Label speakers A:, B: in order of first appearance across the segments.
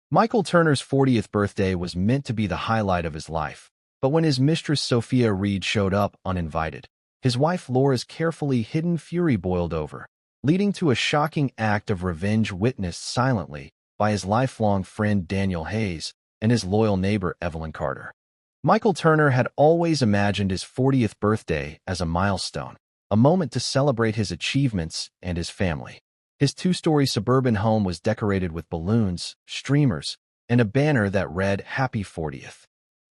A: Michael Turner's 40th birthday was meant to be the highlight of his life, but when his mistress Sophia Reed showed up uninvited, his wife Laura's carefully hidden fury boiled over, leading to a shocking act of revenge witnessed silently by his lifelong friend Daniel Hayes and his loyal neighbor Evelyn Carter. Michael Turner had always imagined his 40th birthday as a milestone, a moment to celebrate his achievements and his family. His two-story suburban home was decorated with balloons, streamers, and a banner that read Happy 40th.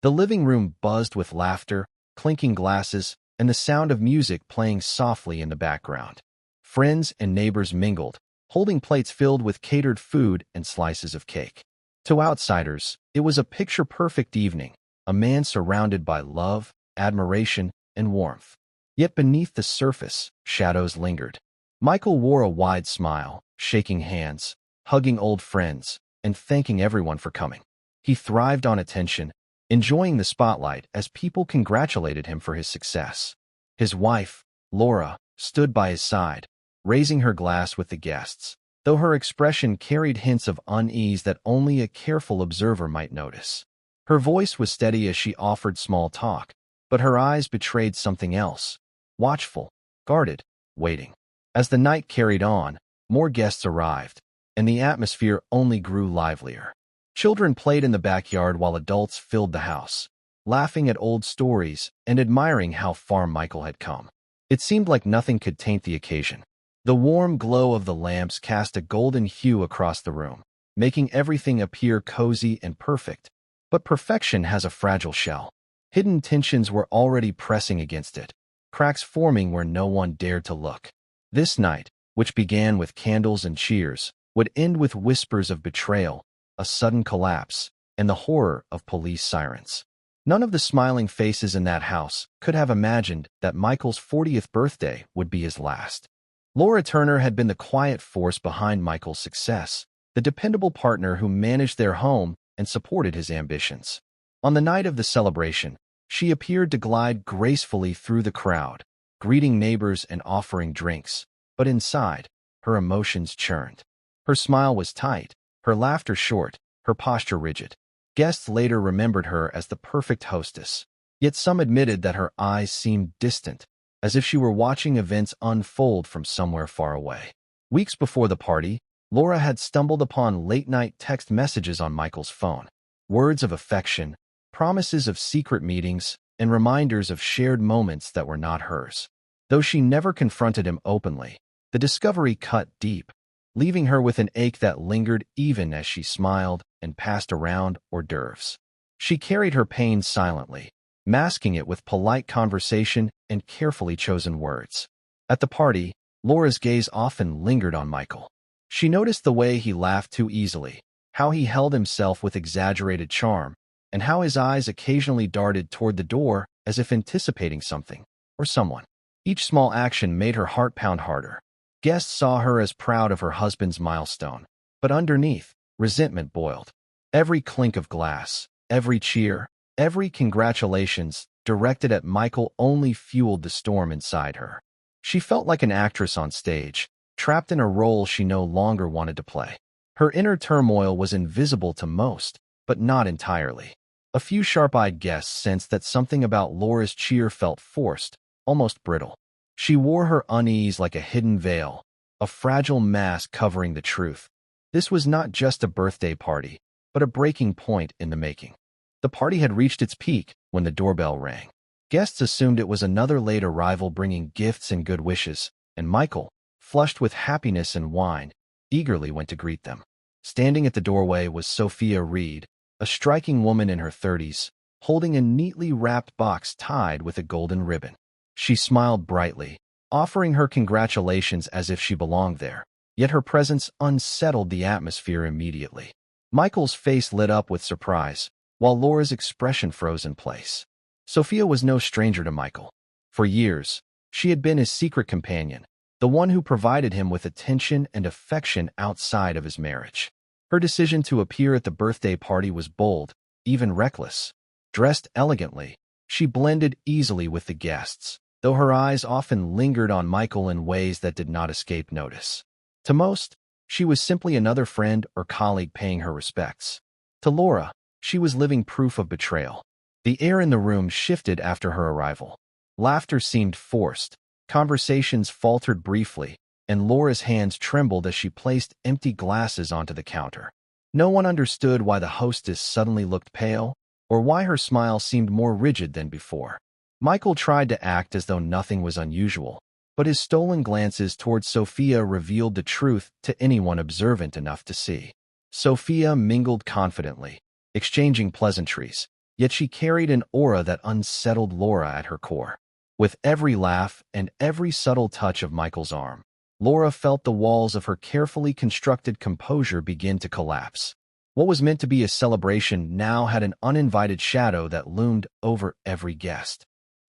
A: The living room buzzed with laughter, clinking glasses, and the sound of music playing softly in the background. Friends and neighbors mingled, holding plates filled with catered food and slices of cake. To outsiders, it was a picture-perfect evening, a man surrounded by love, admiration, and warmth. Yet beneath the surface, shadows lingered. Michael wore a wide smile, shaking hands, hugging old friends, and thanking everyone for coming. He thrived on attention, enjoying the spotlight as people congratulated him for his success. His wife, Laura, stood by his side, raising her glass with the guests, though her expression carried hints of unease that only a careful observer might notice. Her voice was steady as she offered small talk, but her eyes betrayed something else, watchful, guarded, waiting. As the night carried on, more guests arrived, and the atmosphere only grew livelier. Children played in the backyard while adults filled the house, laughing at old stories and admiring how far Michael had come. It seemed like nothing could taint the occasion. The warm glow of the lamps cast a golden hue across the room, making everything appear cozy and perfect. But perfection has a fragile shell. Hidden tensions were already pressing against it, cracks forming where no one dared to look. This night, which began with candles and cheers, would end with whispers of betrayal, a sudden collapse, and the horror of police sirens. None of the smiling faces in that house could have imagined that Michael's 40th birthday would be his last. Laura Turner had been the quiet force behind Michael's success, the dependable partner who managed their home and supported his ambitions. On the night of the celebration, she appeared to glide gracefully through the crowd, greeting neighbors and offering drinks, but inside, her emotions churned. Her smile was tight, her laughter short, her posture rigid. Guests later remembered her as the perfect hostess, yet some admitted that her eyes seemed distant, as if she were watching events unfold from somewhere far away. Weeks before the party, Laura had stumbled upon late-night text messages on Michael's phone, words of affection, promises of secret meetings, and reminders of shared moments that were not hers. Though she never confronted him openly, the discovery cut deep, leaving her with an ache that lingered even as she smiled and passed around hors d'oeuvres. She carried her pain silently, masking it with polite conversation and carefully chosen words. At the party, Laura's gaze often lingered on Michael. She noticed the way he laughed too easily, how he held himself with exaggerated charm, and how his eyes occasionally darted toward the door as if anticipating something or someone. Each small action made her heart pound harder. Guests saw her as proud of her husband's milestone, but underneath, resentment boiled. Every clink of glass, every cheer, every congratulations directed at Michael only fueled the storm inside her. She felt like an actress on stage, trapped in a role she no longer wanted to play. Her inner turmoil was invisible to most, but not entirely. A few sharp-eyed guests sensed that something about Laura's cheer felt forced, almost brittle. She wore her unease like a hidden veil, a fragile mask covering the truth. This was not just a birthday party, but a breaking point in the making. The party had reached its peak when the doorbell rang. Guests assumed it was another late arrival bringing gifts and good wishes, and Michael, flushed with happiness and wine, eagerly went to greet them. Standing at the doorway was Sophia Reed, a striking woman in her 30s, holding a neatly wrapped box tied with a golden ribbon. She smiled brightly, offering her congratulations as if she belonged there, yet her presence unsettled the atmosphere immediately. Michael's face lit up with surprise, while Laura's expression froze in place. Sophia was no stranger to Michael. For years, she had been his secret companion, the one who provided him with attention and affection outside of his marriage. Her decision to appear at the birthday party was bold, even reckless. Dressed elegantly, she blended easily with the guests, though her eyes often lingered on Michael in ways that did not escape notice. To most, She was simply another friend or colleague paying her respects. To Laura, she was living proof of betrayal. The air in the room shifted after her arrival. Laughter seemed forced, conversations faltered briefly, and Laura's hands trembled as she placed empty glasses onto the counter. No one understood why the hostess suddenly looked pale, or why her smile seemed more rigid than before. Michael tried to act as though nothing was unusual, but his stolen glances towards Sophia revealed the truth to anyone observant enough to see. Sophia mingled confidently, exchanging pleasantries, yet she carried an aura that unsettled Laura at her core. With every laugh and every subtle touch of Michael's arm, Laura felt the walls of her carefully constructed composure begin to collapse. What was meant to be a celebration now had an uninvited shadow that loomed over every guest.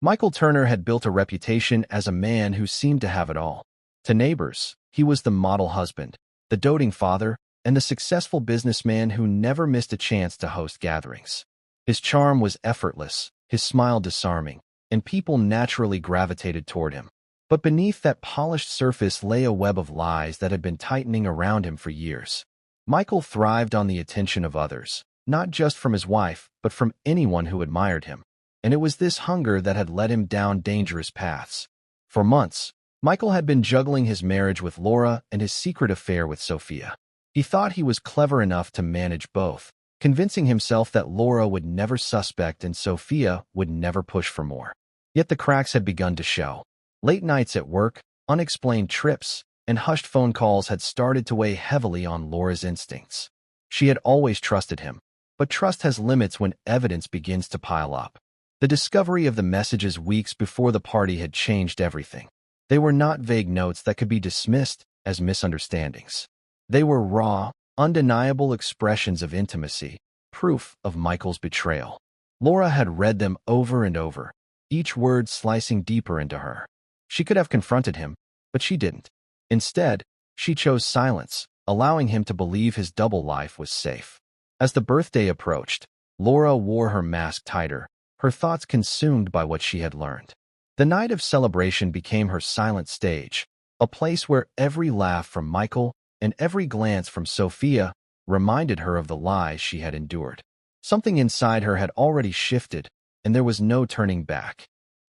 A: Michael Turner had built a reputation as a man who seemed to have it all. To neighbors, he was the model husband, the doting father, and the successful businessman who never missed a chance to host gatherings. His charm was effortless, his smile disarming, and people naturally gravitated toward him. But beneath that polished surface lay a web of lies that had been tightening around him for years. Michael thrived on the attention of others, not just from his wife, but from anyone who admired him. And it was this hunger that had led him down dangerous paths. For months, Michael had been juggling his marriage with Laura and his secret affair with Sophia. He thought he was clever enough to manage both, convincing himself that Laura would never suspect and Sophia would never push for more. Yet the cracks had begun to show. Late nights at work, unexplained trips, and hushed phone calls had started to weigh heavily on Laura's instincts. She had always trusted him, but trust has limits when evidence begins to pile up. The discovery of the messages weeks before the party had changed everything. They were not vague notes that could be dismissed as misunderstandings. They were raw, undeniable expressions of intimacy, proof of Michael's betrayal. Laura had read them over and over, each word slicing deeper into her. She could have confronted him, but she didn't. Instead, she chose silence, allowing him to believe his double life was safe. As the birthday approached, Laura wore her mask tighter, her thoughts consumed by what she had learned. The night of celebration became her silent stage, a place where every laugh from Michael and every glance from Sophia reminded her of the lies she had endured. Something inside her had already shifted, and there was no turning back.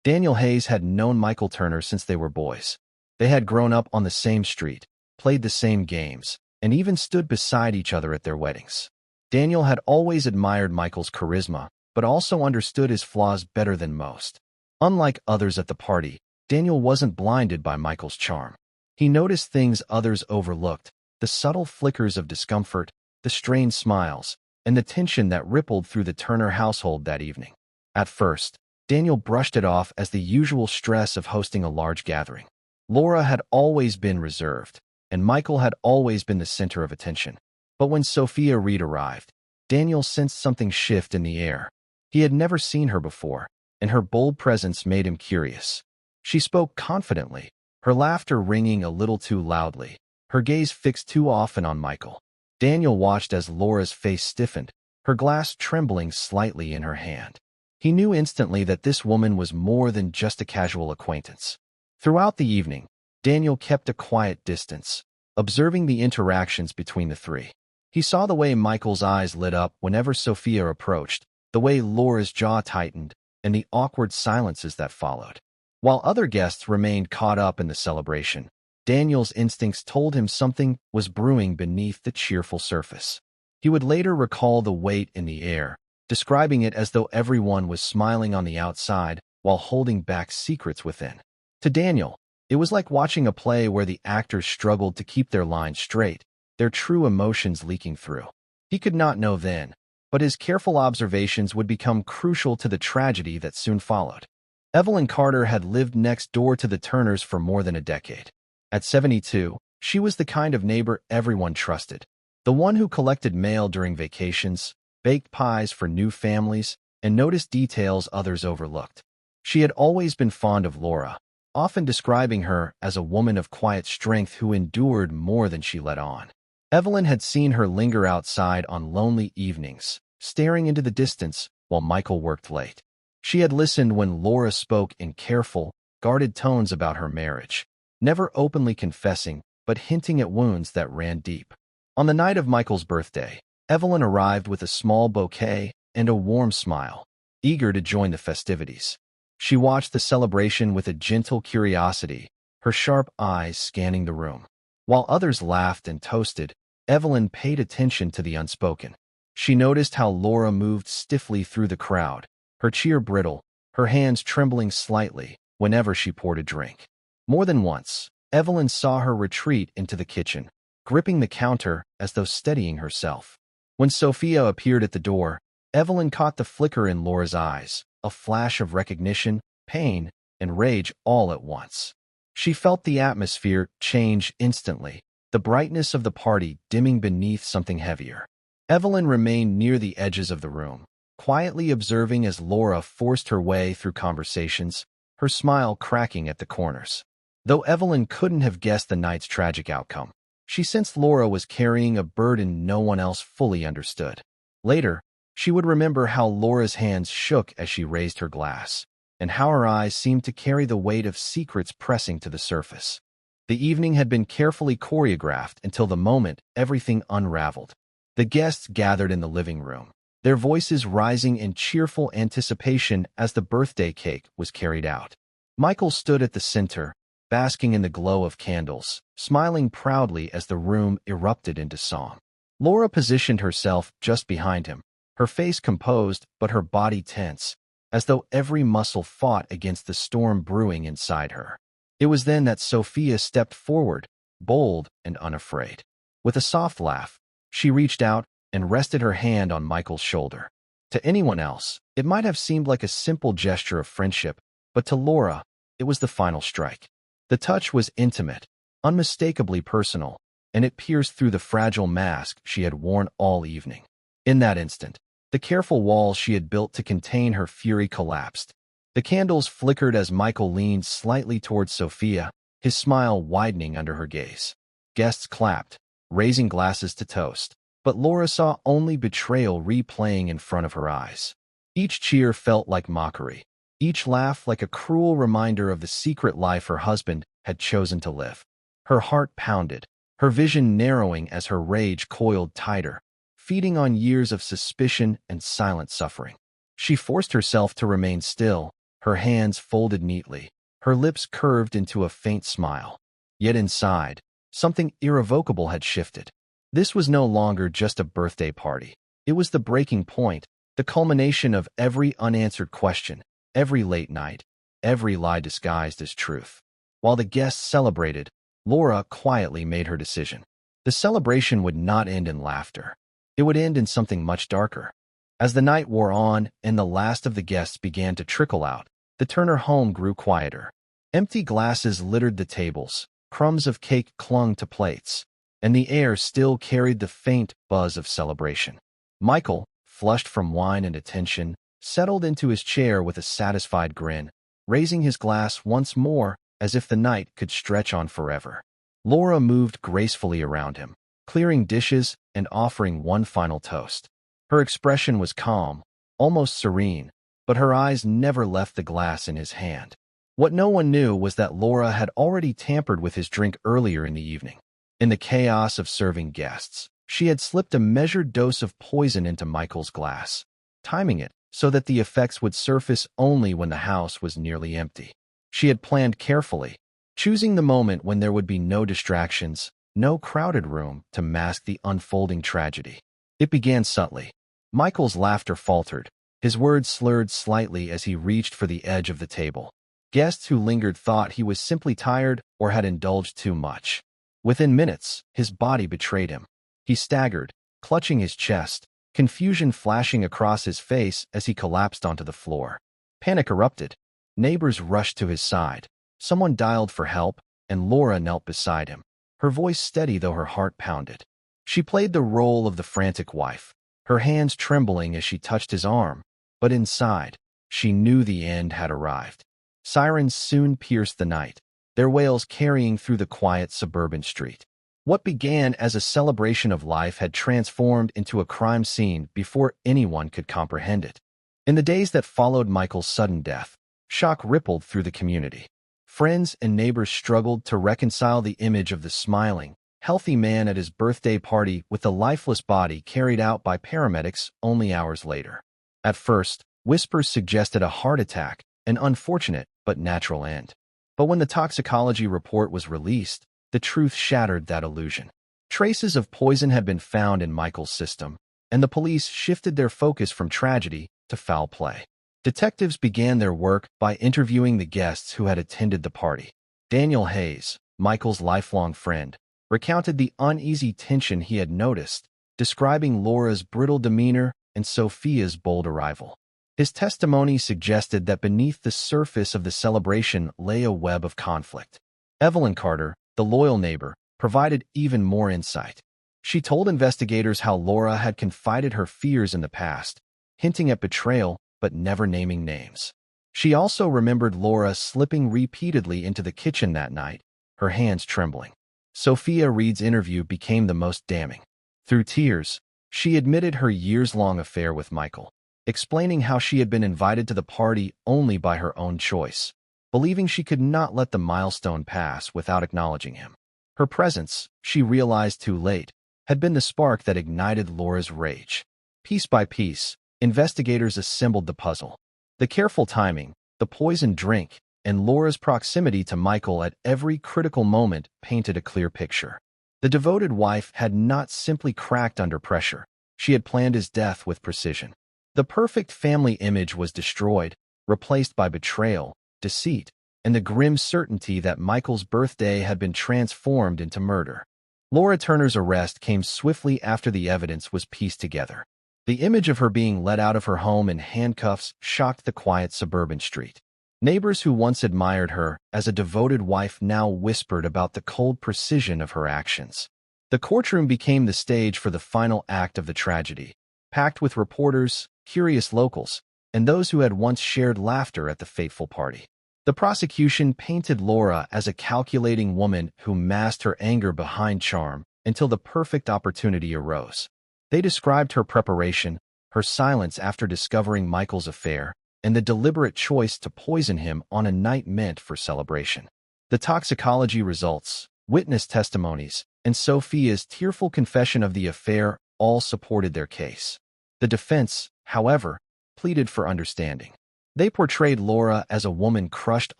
A: Daniel Hayes had known Michael Turner since they were boys. They had grown up on the same street, played the same games, and even stood beside each other at their weddings. Daniel had always admired Michael's charisma, but also understood his flaws better than most. Unlike others at the party, Daniel wasn't blinded by Michael's charm. He noticed things others overlooked, the subtle flickers of discomfort, the strained smiles, and the tension that rippled through the Turner household that evening. At first, Daniel brushed it off as the usual stress of hosting a large gathering. Laura had always been reserved, and Michael had always been the center of attention. But when Sophia Reed arrived, Daniel sensed something shift in the air. He had never seen her before, and her bold presence made him curious. She spoke confidently, her laughter ringing a little too loudly, her gaze fixed too often on Michael. Daniel watched as Laura's face stiffened, her glass trembling slightly in her hand. He knew instantly that this woman was more than just a casual acquaintance. Throughout the evening, Daniel kept a quiet distance, observing the interactions between the three. He saw the way Michael's eyes lit up whenever Sophia approached, the way Laura's jaw tightened, and the awkward silences that followed. While other guests remained caught up in the celebration, Daniel's instincts told him something was brewing beneath the cheerful surface. He would later recall the weight in the air, describing it as though everyone was smiling on the outside while holding back secrets within. To Daniel, it was like watching a play where the actors struggled to keep their lines straight, their true emotions leaking through. He could not know then, but his careful observations would become crucial to the tragedy that soon followed. Evelyn Carter had lived next door to the Turners for more than a decade. At 72, she was the kind of neighbor everyone trusted, the one who collected mail during vacations, baked pies for new families, and noticed details others overlooked. She had always been fond of Laura, often describing her as a woman of quiet strength who endured more than she let on. Evelyn had seen her linger outside on lonely evenings, staring into the distance while Michael worked late. She had listened when Laura spoke in careful, guarded tones about her marriage, never openly confessing, but hinting at wounds that ran deep. On the night of Michael's birthday, Evelyn arrived with a small bouquet and a warm smile, eager to join the festivities. She watched the celebration with a gentle curiosity, her sharp eyes scanning the room. While others laughed and toasted, Evelyn paid attention to the unspoken. She noticed how Laura moved stiffly through the crowd, her cheer brittle, her hands trembling slightly whenever she poured a drink. More than once, Evelyn saw her retreat into the kitchen, gripping the counter as though steadying herself. When Sophia appeared at the door, Evelyn caught the flicker in Laura's eyes, a flash of recognition, pain, and rage all at once. She felt the atmosphere change instantly, the brightness of the party dimming beneath something heavier. Evelyn remained near the edges of the room, quietly observing as Laura forced her way through conversations, her smile cracking at the corners. Though Evelyn couldn't have guessed the night's tragic outcome, she sensed Laura was carrying a burden no one else fully understood. Later, she would remember how Laura's hands shook as she raised her glass, and how her eyes seemed to carry the weight of secrets pressing to the surface. The evening had been carefully choreographed until the moment everything unraveled. The guests gathered in the living room, their voices rising in cheerful anticipation as the birthday cake was carried out. Michael stood at the center, basking in the glow of candles, smiling proudly as the room erupted into song. Laura positioned herself just behind him, her face composed but her body tense, as though every muscle fought against the storm brewing inside her. It was then that Sophia stepped forward, bold and unafraid. With a soft laugh, she reached out and rested her hand on Michael's shoulder. To anyone else, it might have seemed like a simple gesture of friendship, but to Laura, it was the final strike. The touch was intimate, unmistakably personal, and it pierced through the fragile mask she had worn all evening. In that instant, the careful walls she had built to contain her fury collapsed. The candles flickered as Michael leaned slightly towards Sophia, his smile widening under her gaze. Guests clapped, raising glasses to toast, but Laura saw only betrayal replaying in front of her eyes. Each cheer felt like mockery, each laugh like a cruel reminder of the secret life her husband had chosen to live. Her heart pounded, her vision narrowing as her rage coiled tighter, feeding on years of suspicion and silent suffering. She forced herself to remain still, her hands folded neatly, her lips curved into a faint smile. Yet inside, something irrevocable had shifted. This was no longer just a birthday party. It was the breaking point, the culmination of every unanswered question, every late night, every lie disguised as truth. While the guests celebrated, Laura quietly made her decision. The celebration would not end in laughter. It would end in something much darker. As the night wore on and the last of the guests began to trickle out, the Turner home grew quieter. Empty glasses littered the tables, crumbs of cake clung to plates, and the air still carried the faint buzz of celebration. Michael, flushed from wine and attention, settled into his chair with a satisfied grin, raising his glass once more as if the night could stretch on forever. Laura moved gracefully around him, clearing dishes and offering one final toast. Her expression was calm, almost serene, but her eyes never left the glass in his hand. What no one knew was that Laura had already tampered with his drink earlier in the evening. In the chaos of serving guests, she had slipped a measured dose of poison into Michael's glass, timing it so that the effects would surface only when the house was nearly empty. She had planned carefully, choosing the moment when there would be no distractions, no crowded room to mask the unfolding tragedy. It began subtly. Michael's laughter faltered, his words slurred slightly as he reached for the edge of the table. Guests who lingered thought he was simply tired or had indulged too much. Within minutes, his body betrayed him. He staggered, clutching his chest, confusion flashing across his face as he collapsed onto the floor. Panic erupted. Neighbors rushed to his side. Someone dialed for help, and Laura knelt beside him, her voice steady though her heart pounded. She played the role of the frantic wife, her hands trembling as she touched his arm, but inside, she knew the end had arrived. Sirens soon pierced the night, their wails carrying through the quiet suburban street. What began as a celebration of life had transformed into a crime scene before anyone could comprehend it. In the days that followed Michael's sudden death, shock rippled through the community. Friends and neighbors struggled to reconcile the image of the smiling, healthy man at his birthday party with the lifeless body carried out by paramedics only hours later. At first, whispers suggested a heart attack, an unfortunate but natural end. But when the toxicology report was released, the truth shattered that illusion. Traces of poison had been found in Michael's system, and the police shifted their focus from tragedy to foul play. Detectives began their work by interviewing the guests who had attended the party. Daniel Hayes, Michael's lifelong friend, recounted the uneasy tension he had noticed, describing Laura's brittle demeanor and Sophia's bold arrival. His testimony suggested that beneath the surface of the celebration lay a web of conflict. Evelyn Carter, the loyal neighbor, provided even more insight. She told investigators how Laura had confided her fears in the past, hinting at betrayal but never naming names. She also remembered Laura slipping repeatedly into the kitchen that night, her hands trembling. Sophia Reed's interview became the most damning. Through tears, she admitted her years-long affair with Michael, explaining how she had been invited to the party only by her own choice, believing she could not let the milestone pass without acknowledging him. Her presence, she realized too late, had been the spark that ignited Laura's rage. Piece by piece, investigators assembled the puzzle. The careful timing, the poisoned drink, and Laura's proximity to Michael at every critical moment painted a clear picture. The devoted wife had not simply cracked under pressure. She had planned his death with precision. The perfect family image was destroyed, replaced by betrayal, deceit, and the grim certainty that Michael's birthday had been transformed into murder. Laura Turner's arrest came swiftly after the evidence was pieced together. The image of her being led out of her home in handcuffs shocked the quiet suburban street. Neighbors who once admired her as a devoted wife now whispered about the cold precision of her actions. The courtroom became the stage for the final act of the tragedy, packed with reporters, curious locals, and those who had once shared laughter at the fateful party. The prosecution painted Laura as a calculating woman who masked her anger behind charm until the perfect opportunity arose. They described her preparation, her silence after discovering Michael's affair, and the deliberate choice to poison him on a night meant for celebration. The toxicology results, witness testimonies, and Sophia's tearful confession of the affair all supported their case. The defense, however, pleaded for understanding. They portrayed Laura as a woman crushed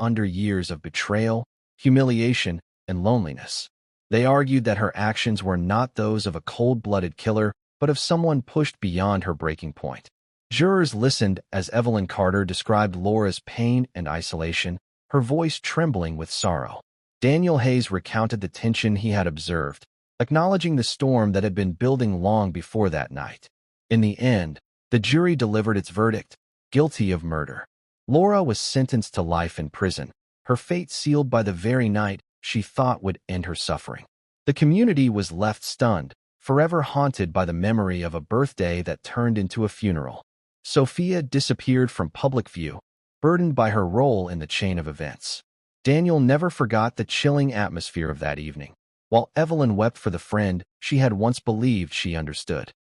A: under years of betrayal, humiliation, and loneliness. They argued that her actions were not those of a cold-blooded killer, but of someone pushed beyond her breaking point. Jurors listened as Evelyn Carter described Laura's pain and isolation, her voice trembling with sorrow. Daniel Hayes recounted the tension he had observed, acknowledging the storm that had been building long before that night. In the end, the jury delivered its verdict, guilty of murder. Laura was sentenced to life in prison, her fate sealed by the very night she thought would end her suffering. The community was left stunned, forever haunted by the memory of a birthday that turned into a funeral. Sophia disappeared from public view, burdened by her role in the chain of events. Daniel never forgot the chilling atmosphere of that evening, while Evelyn wept for the friend she had once believed she understood.